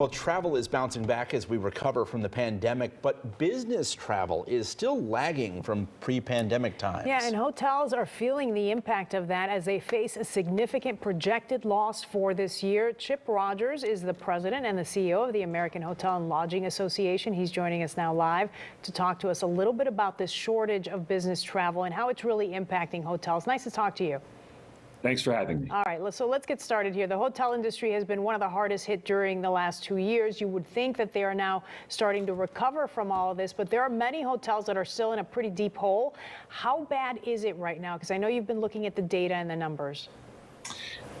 Well, travel is bouncing back as we recover from the pandemic, but business travel is still lagging from pre-pandemic times. Yeah, and hotels are feeling the impact of that as they face a significant projected loss for this year. Chip Rogers is the president and the CEO of the American Hotel and Lodging Association. He's joining us now live to talk to us a little bit about this shortage of business travel and how it's really impacting hotels. Nice to talk to you. Thanks for having me. All right, so let's get started here. The hotel industry has been one of the hardest hit during the last 2 years. You would think that they are now starting to recover from all of this, but there are many hotels that are still in a pretty deep hole. How bad is it right now? Because I know you've been looking at the data and the numbers.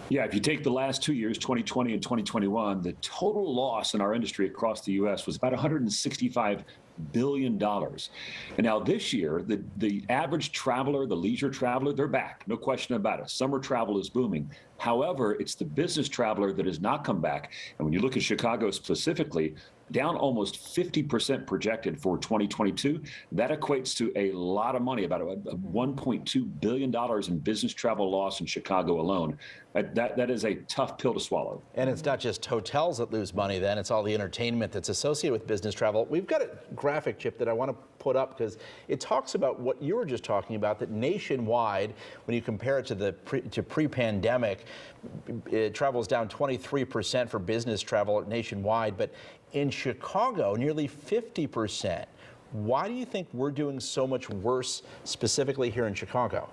Yeah, if you take the last 2 years, 2020 and 2021, the total loss in our industry across the U.S. was about $165 billion. And now this year, the average traveler, the leisure traveler, they're back. No question about it. Summer travel is booming. However, it's the business traveler that has not come back. And when you look at Chicago specifically, down almost 50% projected for 2022. That equates to a lot of money, about $1.2 billion in business travel loss in Chicago alone. That is a tough pill to swallow. And it's not just hotels that lose money then, it's all the entertainment that's associated with business travel. We've got a graphic, Chip, that I want to put up because it talks about what you were just talking about, that nationwide, when you compare it to pre-pandemic, travel is down 23% for business travel nationwide, but in Chicago, nearly 50%. Why do you think we're doing so much worse specifically here in Chicago?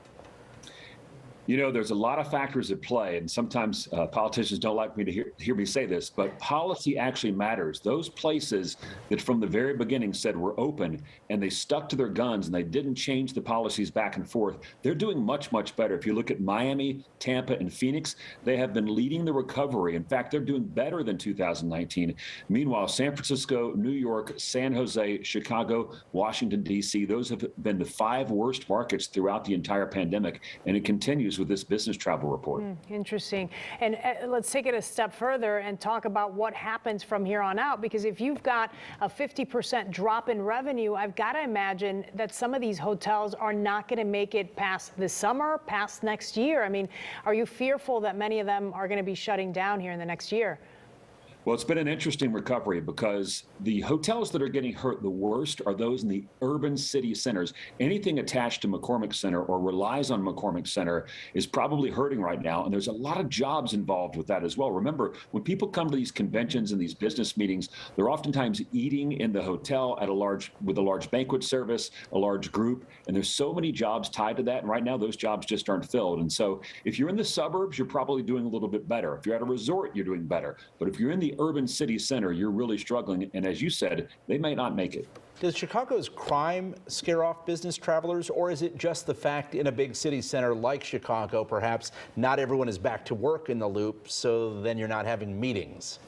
You know, there's a lot of factors at play, and sometimes politicians don't like me to hear me say this, but policy actually matters. Those places that from the very beginning said we're open and they stuck to their guns and they didn't change the policies back and forth, they're doing much, much better. If you look at Miami, Tampa, and Phoenix, they have been leading the recovery. In fact, they're doing better than 2019. Meanwhile, San Francisco, New York, San Jose, Chicago, Washington, D.C., those have been the 5 worst markets throughout the entire pandemic, and it continues with this business travel report. Interesting. And let's take it a step further and talk about what happens from here on out, because if you've got a 50% drop in revenue, I've got to imagine that some of these hotels are not going to make it past this summer, past next year. I mean, are you fearful that many of them are going to be shutting down here in the next year? Well, it's been an interesting recovery because the hotels that are getting hurt the worst are those in the urban city centers. Anything attached to McCormick Center or relies on McCormick Center is probably hurting right now. And there's a lot of jobs involved with that as well. Remember, when people come to these conventions and these business meetings, they're oftentimes eating in the hotel with a large banquet service, a large group. And there's so many jobs tied to that. And right now, those jobs just aren't filled. And so if you're in the suburbs, you're probably doing a little bit better. If you're at a resort, you're doing better. But if you're in the urban city center, you're really struggling. And as you said, they may not make it. Does Chicago's crime scare off business travelers, or is it just the fact in a big city center like Chicago, perhaps not everyone is back to work in the loop, so then you're not having meetings?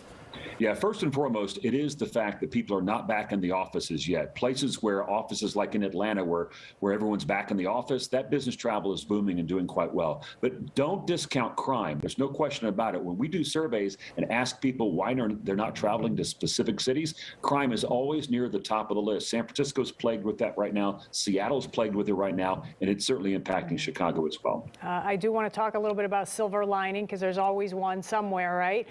Yeah, first and foremost, it is the fact that people are not back in the offices yet. Places where offices like in Atlanta, where everyone's back in the office, that business travel is booming and doing quite well. But don't discount crime. There's no question about it. When we do surveys and ask people why they're not traveling to specific cities, crime is always near the top of the list. San Francisco's plagued with that right now. Seattle's plagued with it right now, and it's certainly impacting Chicago as well. I do want to talk a little bit about silver lining, because there's always one somewhere, right?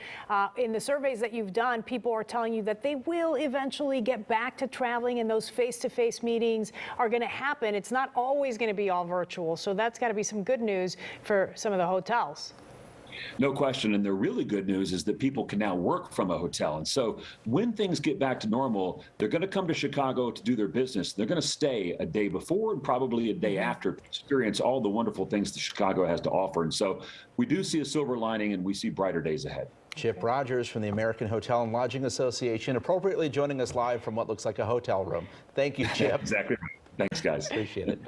In the surveys that you've done, people are telling you that they will eventually get back to traveling and those face-to-face meetings are going to happen. It's not always going to be all virtual. So that's got to be some good news for some of the hotels. No question. And the really good news is that people can now work from a hotel. And so when things get back to normal, they're going to come to Chicago to do their business. They're going to stay a day before and probably a day after to experience all the wonderful things that Chicago has to offer. And so we do see a silver lining and we see brighter days ahead. Chip Rogers from the American Hotel and Lodging Association, appropriately joining us live from what looks like a hotel room. Thank you, Chip. Exactly. Thanks, guys. Appreciate it.